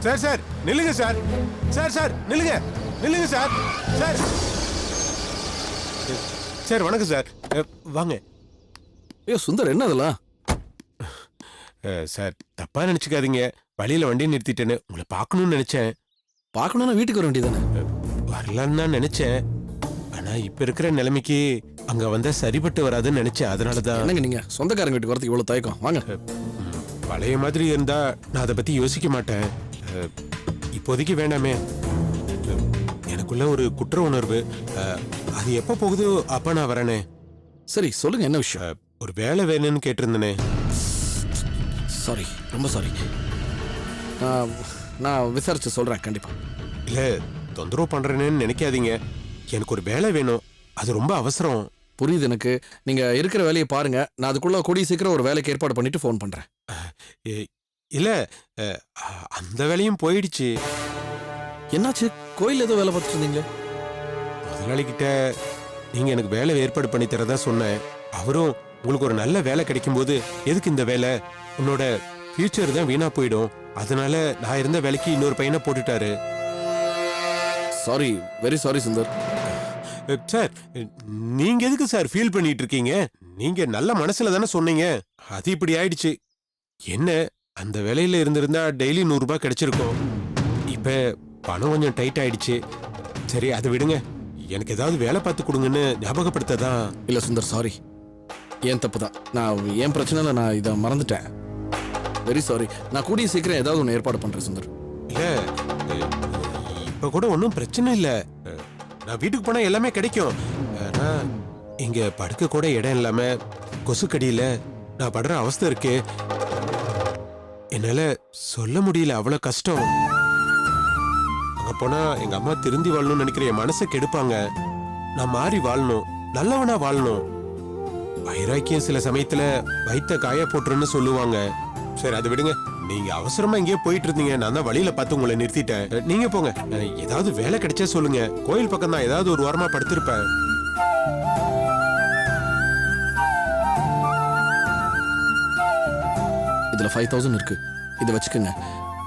Sir sir நில்லுங்க sir. Sir sir நில்லுங்க நில்லுங்க சார். சார் சார் வணக்கம் சார். வாங்க. ஐயோ சுந்தர், என்ன அதெல்லாம்? சார் தப்பா நினைச்சுக்காதீங்க, வழியில வண்டியை நிறுத்திட்டேன்னு உங்களை பார்க்கணும்னு நினைச்சேன். பார்க்கணும்னா வீட்டுக்கு வர வேண்டியதானே? வரலான்னு தான் நினைச்சேன். ஆனா இப்ப இருக்கிற நிலைமைக்கு அங்க வந்தா சரிப்பட்டு வராதுன்னு நினைச்சேன். அதனாலதான். என்னங்க நீங்க சொந்தக்காரங்க வீட்டுக்கு வரதுக்கு இவ்வளவு தயக்கம்? வாங்க. பழைய மாதிரி இருந்தா நான் அதை பத்தி யோசிக்க மாட்டேன். இப்போதைக்கு வேண்டாமே. எனக்குள்ள ஒரு குற்ற உணர்வு. அது எப்ப போகுதோ அப்ப நான் வரேனே. சரி சொல்லுங்க, என்ன விஷயம்? ஒரு வேலை வேணும்னு கேட்டிருந்தேனே. சாரி, ரொம்ப சாரி. நான் விசாரிச்சு சொல்றேன் கண்டிப்பா. இல்ல தொந்தரவு பண்றேன்னு நினைக்காதீங்க. எனக்கு ஒரு வேலை வேணும், அது ரொம்ப அவசரம். புரியுது எனக்கு. நீங்க இருக்கிற வேலையை பாருங்க, நான் அதுக்குள்ள கூடிய சீக்கிரம் ஒரு வேலைக்கு ஏற்பாடு பண்ணிட்டு ஃபோன் பண்றேன். இல்ல அந்த வேலையும் போயிடுச்சு. என்னாச்சு? கோயில் ஏதோ வேலை பார்த்துட்டு இருந்தீங்களே? முதலாளிகிட்ட நீங்க எனக்கு வேலை ஏற்பாடு பண்ணி தரதா சொன்னேன். அவரும் உங்களுக்கு ஒரு நல்ல வேலை கிடைக்கும் போது எதுக்கு இந்த வேலை, உன்னோட ஃபியூச்சர் தான் வீணா போயிடும், அதனால நான் இருந்த வேலைக்கு இன்னொரு பையனை போட்டுட்டாரு. Sorry, very sorry Sundar. Sir நீங்க எதுக்கு சார் ஃபீல் பண்ணிட்டு இருக்கீங்க? நீங்க நல்ல மனசுல தானே சொன்னீங்க. அது இப்படி ஆயிடுச்சு. என்ன அந்த வேலையில இருந்திருந்தா டெய்லி 100 ரூபாய் கிடைச்சிருக்கும். இப்ப பணம் கொஞ்சம் டைட் ஆயிடுச்சு. சரி அதை விடுங்க, எனக்கு ஏதாவது வேலை பார்த்து கொடுங்கன்னு ஞாபகப்படுத்ததான். இல்ல சுந்தர், சாரி, ஏன் தப்பு தான். நான் ஏன் பிரச்சனை, நான் இதை மறந்துட்டேன். Very sorry. நான் கூடிய சீக்கிரம் ஏதாவது ஒன்று ஏற்பாடு பண்றேன் சுந்தர். இல்ல இப்ப கூட ஒன்றும் பிரச்சனை இல்லை. நான் வீட்டுக்கு போனா எல்லாமே கிடைக்கும். ஆனா இங்க படுக்க கூட இடம் இல்லாம கொசுக்கடியில நான் படுற அவஸ்தை இருக்கு. என்னால சொல்ல முடியல, அவ்வளவு கஷ்டம். அங்க போனா எங்க அம்மா திருந்தி வாழணும்னு நினைக்கிற என் மனசை கெடுப்பாங்க. நான் மாறி வாழணும், நல்லவனா வாழணும். வைராக்கியம் சில சமயத்துல வைத்த காய போட்டுருன்னு சொல்லுவாங்க. சரி அதை விடுங்க, நீங்க அவசரமா எங்கேயோ போயிட்டு இருந்தீங்க, நான் தான் வழியில பார்த்து உங்களை நிறுத்திட்டேன். நீங்க போங்க, ஏதாவது வேலை கிடைச்சா சொல்லுங்க. கோயில் பக்கம் தான், ஏதாவது ஒரு வாரமா படுத்திருப்பேன். இதுல 5000 இருக்கு, இதை வச்சுக்கோங்க.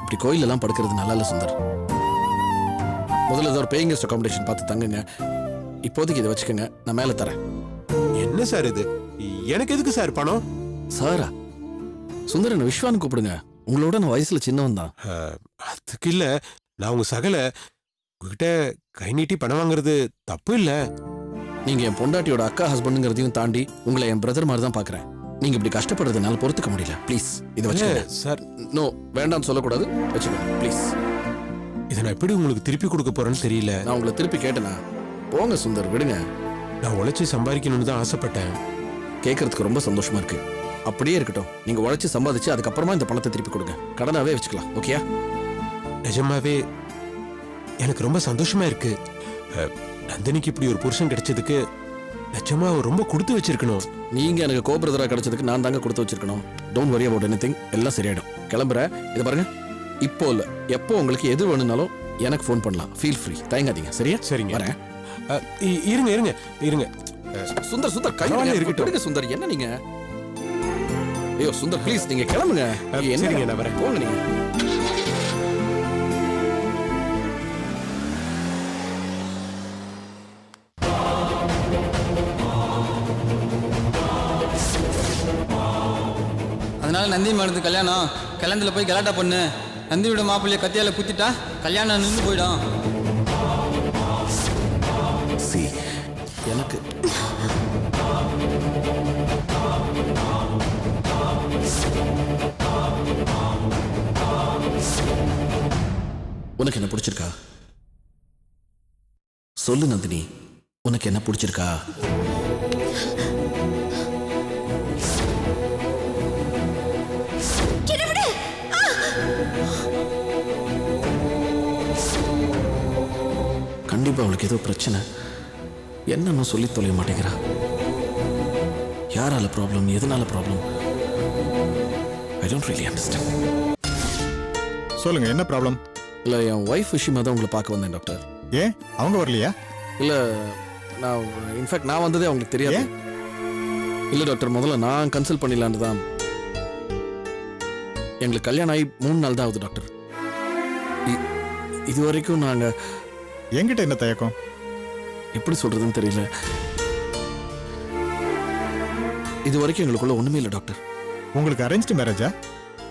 இப்படி கோயில் எல்லாம் படுக்கிறது நல்லா இல்ல சுந்தர். முதல்ல ஏதாவது ஒரு பேயிங் கெஸ்ட் அகாமடேஷன் பார்த்து தங்குங்க. இப்போதைக்கு இதை வச்சுக்கோங்க, நான் மேல தரேன். என்ன சார் இது? எனக்கு எதுக்கு சார் பணம்? சாரா? சுந்தர், என்ன விஸ்வான்னு கூப்பிடுங்க. உங்களோட நான் வயசுல சின்னவன் தான். அதுக்கு இல்ல, நான் உங்க சகல, உங்ககிட்ட கை நீட்டி பணம் வாங்குறது தப்பு இல்ல. நீங்க என் பொண்டாட்டியோட அக்கா ஹஸ்பண்டுங்கிறதையும் தாண்டி உங்களை என் பிரதர் மாதிரி தான் பாக்குறேன். நீங்க இப்படி கஷ்டப்படுறதுனால பொறுத்துக்க முடியல. ப்ளீஸ் இதை வச்சுக்கோங்க சார். நோ, வேண்டாம்னு சொல்லக்கூடாது, வச்சுக்கோங்க ப்ளீஸ். இதை நான் எப்படி உங்களுக்கு திருப்பி கொடுக்க போறேன்னு தெரியல. நான் உங்களை திருப்பி கேட்டேனா? போங்க சுந்தர், விடுங்க. நான் உழைச்சி சம்பாதிக்கணும்னு தான் ஆசைப்பட்டேன். கேட்கறதுக்கு ரொம்ப சந்தோஷமா இருக்கு. அப்படியே இருக்கட்டும். நீங்க உழைச்சி சம்பாதிச்சு அதுக்கப்புறமா இந்த பணத்தை திருப்பி கொடுங்க. கடனாவே வச்சுக்கலாம், ஓகேயா? நிஜமாவே எனக்கு ரொம்ப சந்தோஷமா இருக்கு. நந்தினிக்கு இப்படி ஒரு புருஷன் கிடைச்சதுக்கு நிஜமா ரொம்ப கொடுத்து வச்சிருக்கணும். நீங்க எனக்கு கோபிரதரா கிடைச்சதுக்கு நான் தாங்க கொடுத்து வச்சிருக்கணும். டோன்ட் வரி அபவுட் எனிதிங், எல்லாம் சரியாயிடும். கிளம்புறேன். இதை பாருங்க, இப்போ இல்ல, எப்போ உங்களுக்கு எது வேணும்னாலும் எனக்கு ஃபோன் பண்ணலாம். ஃபீல் ஃப்ரீ, தயங்காதீங்க. சரியா? சரிங்க, வரேன். இருங்க இருங்க இருங்க. சுந்தர் சுந்தர், கையில இருக்கட்டும். சுந்தர், என்ன நீங்க? ஐயோ சுந்தர், ப்ளீஸ் நீங்க கிளம்புங்க. சரிங்க, நான் வரேன். போங்க நீங்க. அதனால நந்தி மேடத்துக்கு கல்யாணம். கல்யாணத்தில் போய் கலாட்டா பண்ணு. நந்தியோட மாப்பிள்ளைய கத்தியால குத்திட்டா கல்யாணம் நின்று போயிடும். எனக்கு உனக்கு என்ன பிடிச்சிருக்கா? சொல்லு நந்தினி, உனக்கு என்ன பிடிச்சிருக்கா? கண்டிப்பா அவளுக்கு ஏதோ பிரச்சனை. என்னன்னு சொல்லி தொலைய மாட்டேங்கிறா. யாரால ப்ராப்ளம், எதனால problem? I don't really understand. சொல்லுங்க, என்ன ப்ராப்ளம்? இல்ல, என் ஒய்ஃப் விஷயமா தான் உங்களை பார்க்க வந்தேன் டாக்டர். ஏன் அவங்க வரலையா? இல்ல, நான் இன்ஃபேக்ட் நான் வந்ததே அவங்களுக்கு தெரியாது. இல்ல டாக்டர், முதல்ல நான் கன்சல்ட் பண்ணிடலான்னு தான். எங்களுக்கு கல்யாணம் ஆகி 3 நாள் தான் ஆகுது டாக்டர். இது வரைக்கும் நாங்கள் என்கிட்ட என்ன தயக்கம்? எப்படி சொல்கிறதுன்னு தெரியல. இது வரைக்கும் எங்களுக்குள்ள ஒன்றுமே இல்லை டாக்டர். உங்களுக்கு அரேஞ்ச்டு மேரேஜா?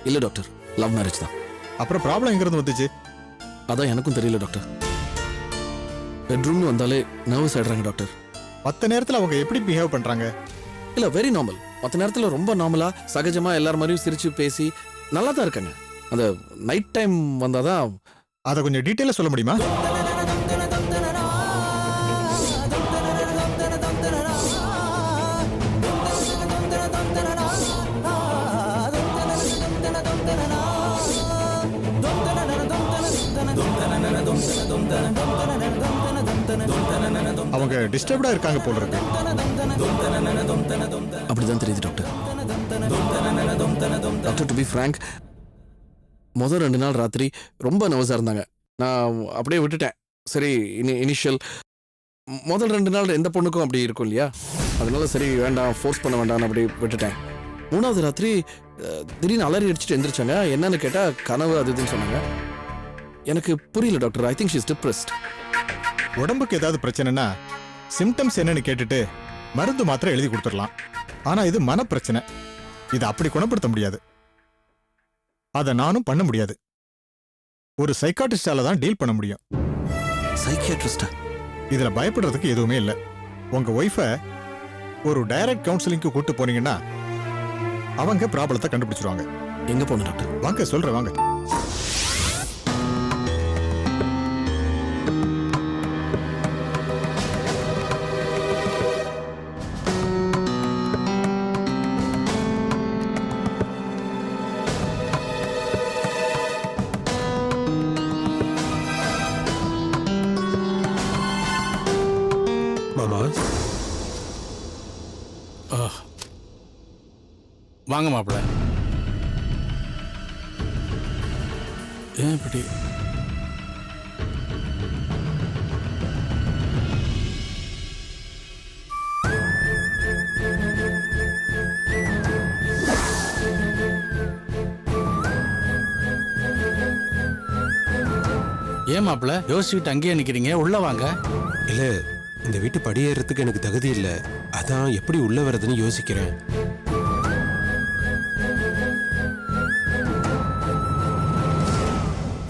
இல்லை டாக்டர், லவ் மேரேஜ் தான். அப்புறம் ப்ராப்ளம் எங்கிருந்து வந்துச்சு? அதான் எனக்கும் தெரியல டாக்டர். பெட்ரூம்னு வந்தாலே நர்வஸ் ஆகிடுறாங்க டாக்டர். மற்ற நேரத்தில் அவங்க எப்படி பிஹேவ் பண்ணுறாங்க? இல்லை, வெரி நார்மல். மற்ற நேரத்தில் ரொம்ப நார்மலாக சகஜமாக எல்லார் மாதிரியும் சிரித்து பேசி நல்லா தான் இருக்காங்க. அந்த நைட் டைம் வந்தால் தான். அதை கொஞ்சம் டீட்டெயிலாக சொல்ல முடியுமா? அவங்க டிஸ்டர்ப்டா இருக்காங்க போல இருக்கு. அப்படிதான் தெரியுது doctor. Doctor, to be frank, முதல் 2 நாள் ராத்திரி ரொம்ப நர்வஸாக இருந்தாங்க. நான் அப்படியே விட்டுட்டேன். சரி, இனிஷியல் முதல் 2 நாள் எந்த பொண்ணுக்கும் அப்படி இருக்கும் இல்லையா, அதனால சரி வேண்டாம், ஃபோர்ஸ் பண்ண வேண்டாம்னு அப்படி விட்டுட்டேன். 3வது ராத்திரி திடீர்னு அலறி அடிச்சுட்டு எந்திரிச்சாங்க. என்னன்னு கேட்டால் கனவு அது இதுன்னு சொன்னாங்க. எனக்கு புரியல doctor. I think she is depressed. உடம்புக்கு ஏதாவது பிரச்சனைனா சிம்டம்ஸ் என்னன்னு கேட்டுட்டு மருந்து மாத்திரை எழுதி கொடுத்துடலாம். ஆனா இது மனப்பிரச்சனை. இதை அப்படி குணப்படுத்த முடியாது. அதை நானும் பண்ண முடியாது. ஒரு சைக்காட்ரிஸ்டால தான் டீல் பண்ண முடியும். சைக்கியாட்ரிஸ்டா? இதுல பயப்படுறதுக்கு எதுவுமே இல்லை. உங்க ஒய்ஃபை ஒரு டைரக்ட் கவுன்சிலிங்க்கு கூட்டு போனீங்கன்னா அவங்க ப்ராப்ளத்தை கண்டுபிடிச்சிருவாங்க. எங்க போகணும் டாக்டர்? வாங்க சொல்றேன், வாங்க. மாமா, வாங்க மாப்பிள்ள. ஏன் இப்படி? ஏன் மாப்பிள்ள யோசிச்சுக்கிட்டு அங்கேயே நிக்கிறீங்க? உள்ள வாங்க. இல்ல, இந்த வீட்டு படியேறதுக்கு எனக்கு தகுதி இல்ல. அதான் எப்படி உள்ள வர்றதுன்னு யோசிக்கிறேன்.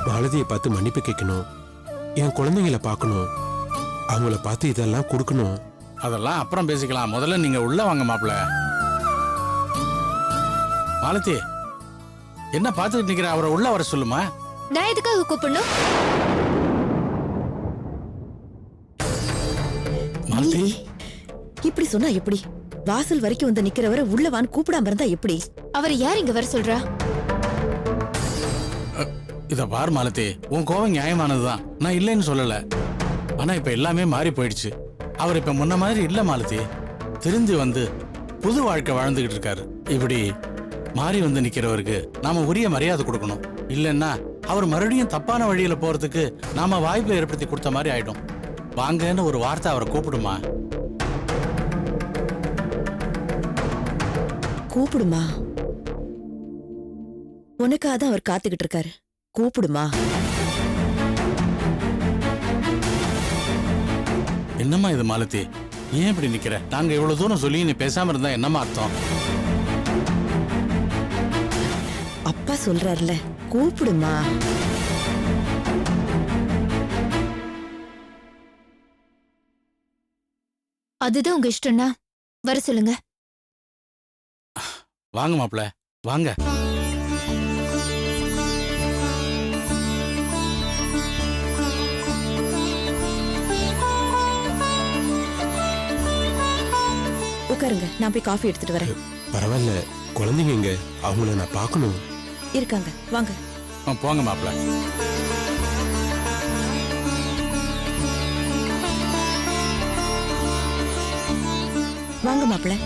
மாலதியை பார்த்து மன்னிப்பு கேட்கணும். என் குழந்தைங்களை பார்க்கணும். அவங்கள பார்த்து இதெல்லாம் கொடுக்கணும். அதெல்லாம் அப்புறம் பேசிக்கலாம். முதல்ல நீங்க உள்ள வாங்க மாப்பிள்ள. மாலதி, என்ன பார்த்துக்கிட்டு நிக்கிற? அவரை உள்ள வர சொல்லுமா. நான் எதுக்காக கூப்பிடணும்? மாலதி, இப்படி சொன்னா எப்படி? வாசல் வரைக்கும் வந்து நிக்கிறவரை உள்ளவான்னு கூப்பிடாம இருந்தா எப்படி? அவர் யார் இங்க வர சொல்றா? இத பார் மாலதி, உன் கோவம் நியாயமானதுதான். நான் இல்லைன்னு சொல்லல. ஆனா இப்ப எல்லாமே மாறி போயிடுச்சு. அவர் இப்ப முன்ன மாதிரி இல்ல மாலதி. திருந்தி வந்து புது வாழ்க்கை வாழ்ந்துகிட்டு இருக்காரு. இப்படி மாறி வந்து நிக்கிறவருக்கு நாம உரிய மரியாதை கொடுக்கணும். இல்லைன்னா அவர் மறுபடியும் தப்பான வழியில போறதுக்கு நாம வாய்ப்பை ஏற்படுத்தி கொடுத்த மாதிரி ஆயிடும். வாங்கன்னு ஒரு வார்த்தை அவரை கூப்பிடுமா. கூப்பிடுமா? உனக்காக தான் அவர் காத்துக்கிட்டு இருக்காரு. கூப்பிடுமா? என்னம்மா இது மாலதி, ஏன் இப்படி நிக்கிற? நாங்க இவ்வளவு தூரம் சொல்லி நீ பேசாம இருந்தா என்னம்மா அர்த்தம்? அப்பா சொல்றாருல, கூப்பிடுமா? அதுதான் உங்க இஷ்டம்னா வர சொல்லுங்க. வாங்க மாப்பிள்ள, வாங்க. உட்காருங்க, நான் போய் காஃபி எடுத்துட்டு வரேன். பரவாயில்ல, குழந்தைங்க எங்க? அவங்கள நான் பார்க்கணும். இருக்காங்க, வாங்க. போங்க மாப்பிள்ள. வாங்க மாப்பிள்ள.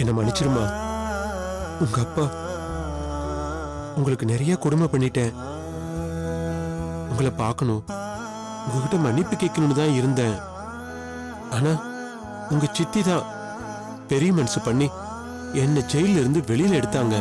என்ன மன்னிச்சிருமா. உங்க அப்பா உங்களுக்கு நிறைய கொடுமை பண்ணிட்டேன். உங்களை பார்க்கணும், உங்ககிட்ட மன்னிப்பு கேட்கணும்னு தான் இருந்தேன். ஆனா உங்க சித்தி தான் பெரிய மனசு பண்ணி என்ன ஜெயில இருந்து வெளியில எடுத்தாங்க.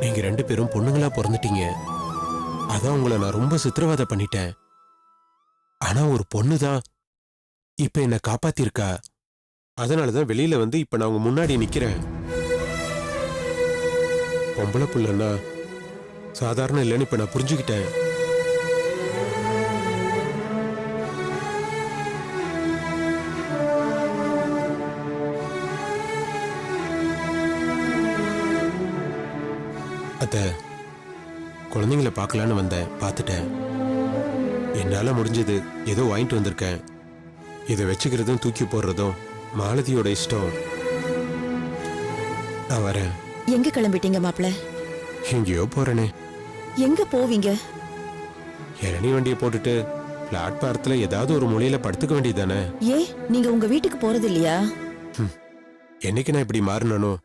நீங்க 2 பேரும் பொண்ணுங்களா பிறந்துட்டீங்க. அதான் உங்களை நான் ரொம்ப சித்திரவதை பண்ணிட்டேன். ஆனா ஒரு பொண்ணு தான் இப்ப என்ன காப்பாத்திருக்கா. அதனாலதான் வெளியில வந்து இப்ப நான் உங்க முன்னாடி நிக்கிறேன். பொம்பளை புள்ளன்னா சாதாரண இல்லைன்னு இப்ப நான் புரிஞ்சுக்கிட்டேன். அத்த, குழந்தைங்கள பார்க்கலான்னு வந்தேன், பார்த்துட்டேன். என்னால முடிஞ்சது ஏதோ வாங்கிட்டு வந்திருக்கேன். இதை வச்சுக்கிறதும் தூக்கி போடுறதும் மாலதியோட இஷ்டம். நான் வரேன். எங்க கிளம்பிட்டீங்க மாப்பிள? எங்கேயோ போறேனே. எங்க போவீங்க? இளநீ வண்டியை போட்டுட்டு பிளாட்பாரத்துல ஏதாவது ஒரு மூலையில படுத்துக்க வேண்டியதானே. ஏ, நீங்க உங்க வீட்டுக்கு போறது இல்லையா? என்னைக்கு நான் இப்படி மாறினோ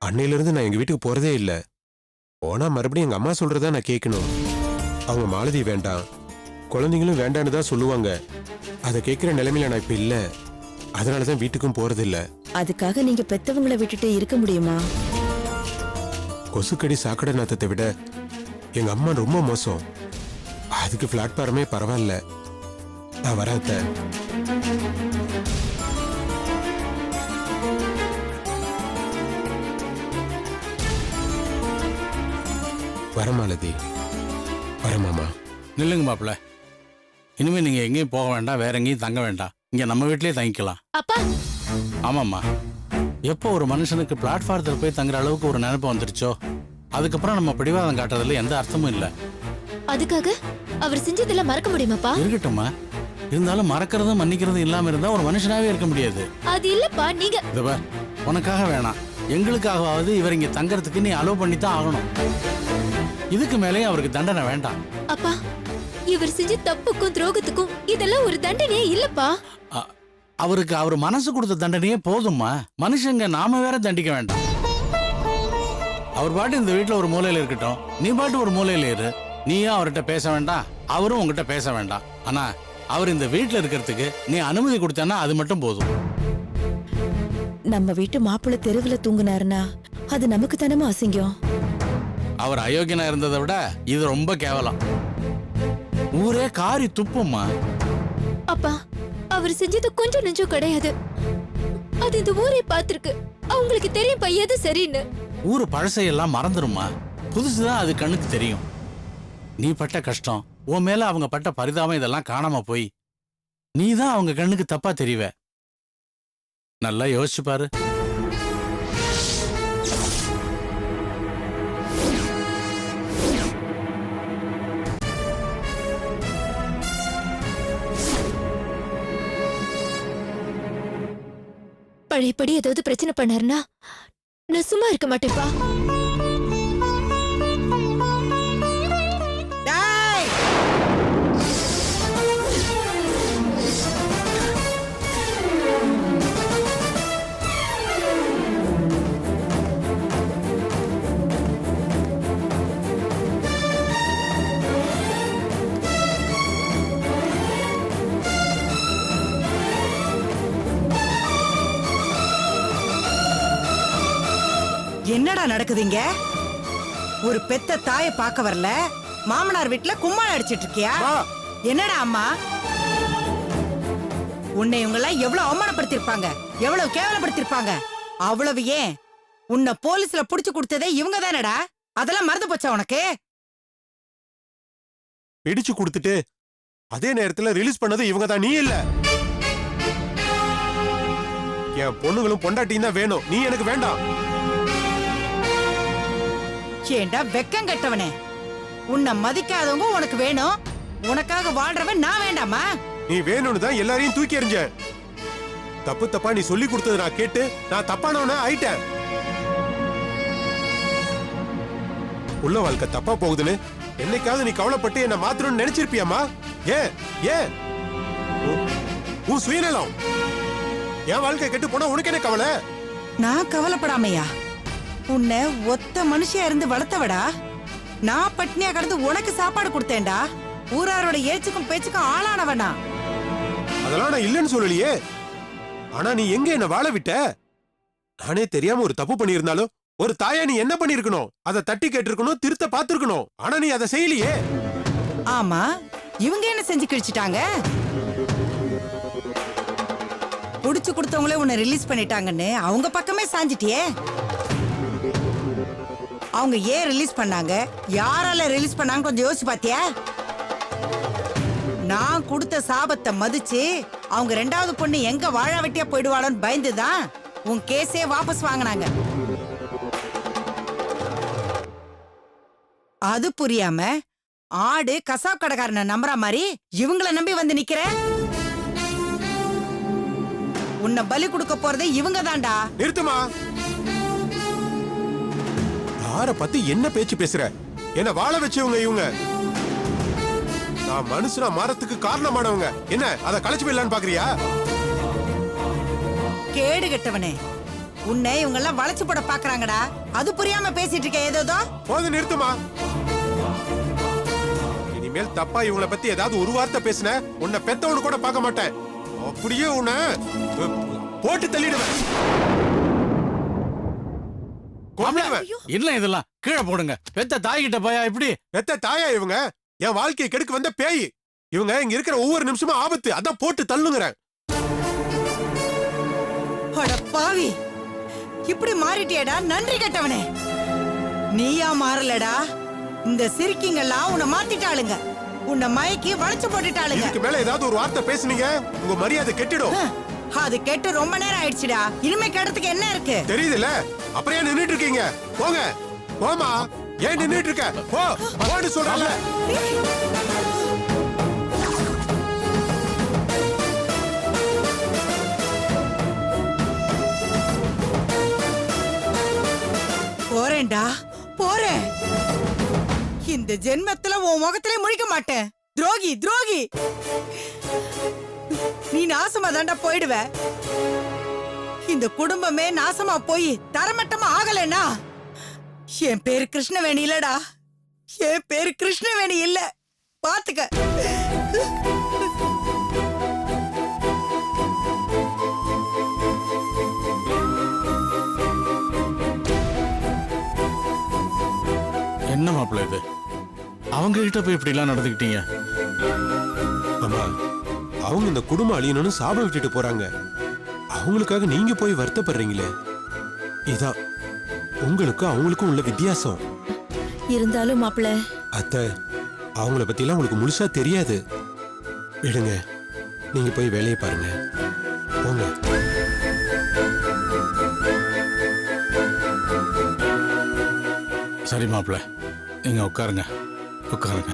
அன்னையில இருந்து நான் எங்க வீட்டுக்கு போறதே இல்ல. போனா மறுபடியும் எங்க அம்மா சொல்றதா நான் கேட்கணும். அவங்க மாலதி வேண்டாம், குழந்தைங்களும் வேண்டான்னு தான் சொல்லுவாங்க. அதை கேட்கிற நிலைமையில நான் இப்ப இல்ல. அதனாலதான் வீட்டுக்கும் போறது இல்ல. அதுக்காக நீங்க பெத்தவங்களை விட்டுட்டு இருக்க முடியுமா? கொசுக்கடி சாக்கடை நாத்தத்தை விட எங்க அம்மா ரொம்ப மோசம். அதுக்கு பிளாட்பாரமே பரவாயில்ல. நான் வரேன் அத்தை. வரமாலதி, வரமாமா. நில்லுங்க மாப்பிள்ள. இனிமே நீங்க எங்கேயும் போக வேண்டாம், வேற எங்கேயும் தங்க வேண்டாம். இங்க நம்ம வீட்லயே தங்கிக்கலாம். அப்பா, ஆமாம்மா. எப்போ ஒரு மனுஷனுக்கு பிளாட்ஃபாரத்தில் போய் தங்குற அளவுக்கு ஒரு நினைப்பு வந்துருச்சோ அதுக்கப்புறம் நம்ம பிடிவாதம் காட்டுறதுல எந்த அர்த்தமும் இல்லை. அதுக்காக அவர் செஞ்சதெல்லாம் மறக்க முடியுமாப்பா? இருக்கட்டும்மா, இருந்தாலும் மறக்கிறதும் மன்னிக்கிறதும் இல்லாம இருந்தா ஒரு மனுஷனாவே இருக்க முடியாது. அது இல்லப்பா, நீங்க இத பார், உனக்காக வேணாம், எங்களுக்காகவாவது இவர் இங்க தங்கறதுக்கு நீ அலோவ் பண்ணி தான் ஆகணும். இதுக்கு மேலேயும் அவருக்கு தண்டனை வேண்டாம். அப்பா, இவர் செஞ்ச தப்புக்கும் துரோகத்துக்கும் இதெல்லாம் ஒரு தண்டனையே இல்லப்பா. அவருக்கு அவர் மனசு கொடுத்த தண்டனையே போதும்மா. மனுஷங்க நாம வேற தண்டிக்க வேண்டாம். அவர் பாட்டு இந்த வீட்டுல ஒரு மூலையில இருக்கட்டும், நீ பாட்டு ஒரு மூலையில இரு. நீயும் அவர்கிட்ட பேச வேண்டாம், அவரும் உங்ககிட்ட பேச வேண்டாம். ஆனா அவர் இந்த வீட்டுல இருக்கிறதுக்கு நீ அனுமதி கொடுத்தனா அது மட்டும் போதும். நம்ம வீட்டு மாப்பிள்ளை தெருவுல தூங்குனாருன்னா அது நமக்கு தானமா அசிங்கம். அவர் அயோக்கியனா இருந்ததை விட இது ரொம்ப கேவலம். ஊரே காரி துப்பும்மா. அப்பா, அவர் செஞ்சது கொஞ்சம் நெஞ்சம் கிடையாது. அது இந்த ஊரே பார்த்திருக்கு. அவங்களுக்கு தெரியும் எது சரின்னு. ஊரு பழசையெல்லாம் மறந்துருமா, புதுசுதான் அது கண்ணுக்கு தெரியும். நீ பட்ட கஷ்டம், உன் மேல அவங்க பட்ட பரிதாபம் இதெல்லாம் காணாம போய் நீ தான் அவங்க கண்ணுக்கு தப்பா தெரிவ. நல்லா யோசிச்சு பாரு. பழையபடி ஏதாவது பிரச்சனை பண்ணாருன்னா நான் சும்மா இருக்க மாட்டேப்பா. என்னடா நடக்குதுங்க? ஒரு பெத்த தாயை பார்க்க வரல, மாமனார் வீட்டுல கும்மாளம் அடிச்சிட்டு இருக்கியா? என்னடா அம்மா? உன்னை இவங்க எல்லாம் எவ்வளவு அவமானப்படுத்திருப்பாங்க, எவ்வளவு கேவலப்படுத்திருப்பாங்க. அவ்வளவு ஏன் உன்னை போலீஸ்ல புடிச்சு கொடுத்ததே இவங்க தானடா. அதெல்லாம் மறந்து போச்சா உனக்கு? பிடிச்சு கொடுத்துட்டு அதே நேரத்துல ரிலீஸ் பண்ணது இவங்க தான், நீ இல்ல. என் பொண்ணுங்களும் பொண்டாட்டியும் தான் வேணும், நீ எனக்கு வேண்டாம். ஏண்டா வெக்கம் கெட்டவனே, உன்னை மதிக்காதவங்க உனக்கு வேணும், உனக்காக வாழ்றவன் நான் வேண்டாமா? நீ வேணும்னு தான் எல்லாரையும் தூக்கி எறிஞ்ச. தப்பு தப்பா நீ சொல்லி கொடுத்தது நான் கேட்டு நான் தப்பானவனா ஆயிட்டேன். உள்ள வாழ்க்கை தப்பா போகுதுன்னு என்னைக்காவது நீ கவலைப்பட்டு என்ன மாத்தணும்னு நினைச்சிருப்பியாமா? ஏன் ஏன் உன் சுயநலம். என் வாழ்க்கை கெட்டு போனா உனக்கு என்ன கவலை? நான் கவலைப்படாமையா? உன்னை ஒத்த மனுஷியா இருந்து வளர்த்தவடா. நான் பட்னியா கடந்து உனக்கு சாப்பாடு கொடுத்தேன்டா. ஊராரோட ஏச்சுக்கும் பேச்சுக்கும் ஆளானவனா? அதெல்லாம் நான் இல்லைன்னு சொல்லலையே. ஆனா நீ எங்க என்ன வாழ விட்ட? நானே தெரியாம ஒரு தப்பு பண்ணியிருந்தாலும் ஒரு தாயா நீ என்ன பண்ணிருக்கணும்? அதை தட்டி கேட்டிருக்கணும், திருத்த பார்த்திருக்கணும். ஆனா நீ அதை செய்யலையே. ஆமா, இவங்க என்ன செஞ்சு கிழிச்சிட்டாங்க? புடிச்சு கொடுத்தவங்களே உன்னை ரிலீஸ் பண்ணிட்டாங்கன்னு அவங்க பக்கமே சாஞ்சிட்டியே. அவங்க ஏன் ரிலீஸ் பண்ணாங்க, யாரால ரிலீஸ் பண்ணாங்க கொஞ்சம் யோசிச்சு பாத்தியா? நான் கொடுத்த சாபத்தை மதிச்சு அவங்க ரெண்டாவது பொண்ணு எங்க வாழ வெட்டியா போயிடுவாளோன்னு பயந்துதான் உன் கேஸே வாபஸ் வாங்கினாங்க. அது புரியாம ஆடு கசாப் கடைக்காரனை நம்புற மாதிரி இவங்கள நம்பி வந்து நிக்கிற. உன்னை பலி கொடுக்க போறதே இவங்க தான்டா. நிறுத்துமா. யார பத்தி என்ன பேச்சு பேசுற? என்ன வாழ வச்சவங்க இவங்க. நான் மனுஷனா மாறத்துக்கு காரணமானவங்க. என்ன அதை கலைச்சு போயிடலான்னு பாக்குறியா? கேடு கெட்டவனே, உன்னை இவங்க எல்லாம் வளைச்சு போட பாக்குறாங்கடா. அது புரியாம பேசிட்டு இருக்க ஏதோ. போது நிறுத்துமா. இனிமேல் தப்பா இவங்களை பத்தி ஏதாவது ஒரு வார்த்தை பேசின உன்னை பெத்தவனு கூட பார்க்க மாட்டேன். அப்படியே உன்னை போட்டு தள்ளிடுவேன். இல்ல இதெல்லாம் கீழே போடுங்க. பெத்த தாய்கிட்ட போயா இப்படி? பெத்த தாயா இவங்க? என் வாழ்க்கையை கெடுக்க வந்த பேய் இவங்க. இங்க இருக்கிற ஒவ்வொரு நிமிஷமும் ஆபத்து, அதான் போட்டு தள்ளுங்கிறேன். பாவி, இப்படி மாறிட்டியடா நன்றி கெட்டவனே. நீயா மாறலடா, இந்த சிரிக்கிங்கெல்லாம் உன்னை மாத்திட்டாளுங்க. உன்னை மயக்கி வளைச்சு போட்டுட்டாளுங்க. இதுக்கு மேல ஏதாவது ஒரு வார்த்தை பேசுனீங்க உங்க மரியாதை கெட்டிடும். அது கேட்டு ரொம்ப நேரம் ஆயிடுச்சுடா. இனிமே கேட்டதுக்கு என்ன இருக்கு தெரியுதுல்ல? அப்புறம் ஏன் நின்னுட்டு இருக்கீங்க? போங்க போமா. ஏன் நின்னுட்டு இருக்க? போ போன்னு சொல்றல. போறேன்டா, போறேன். இந்த ஜென்மத்துல உன் முகத்திலே முழிக்க மாட்டேன். துரோகி துரோகி, நீ நாசமா தாண்டா போயிடுவ. இந்த குடும்பமே நாசமா போய் தரமட்டமா ஆகலன்னா என் பேரு கிருஷ்ணவேணி இல்லடா. என் பேரு கிருஷ்ணவேணி இல்ல, பாத்துக்க. என்ன மாப்பிள்ள இது? அவங்க கிட்ட போய் இப்படி எல்லாம் நடந்துக்கிட்டீங்க? ஆமா, அவங்க இந்த குடும்பம் அழியணும்னு சாபம் விட்டுட்டு போறாங்க. அவங்களுக்காக நீங்க போய் வருத்தப்படுறீங்களே, இதான் உங்களுக்கும் அவங்களுக்கும் உள்ள வித்தியாசம். இருந்தாலும் மாப்பிள்ள, அத்தை, அவங்கள பத்தி எல்லாம் உங்களுக்கு முழுசா தெரியாது. விடுங்க, நீங்க போய் வேலையை பாருங்க. போங்க. சரி மாப்பிள்ள, நீங்க உட்காருங்க உட்காருங்க.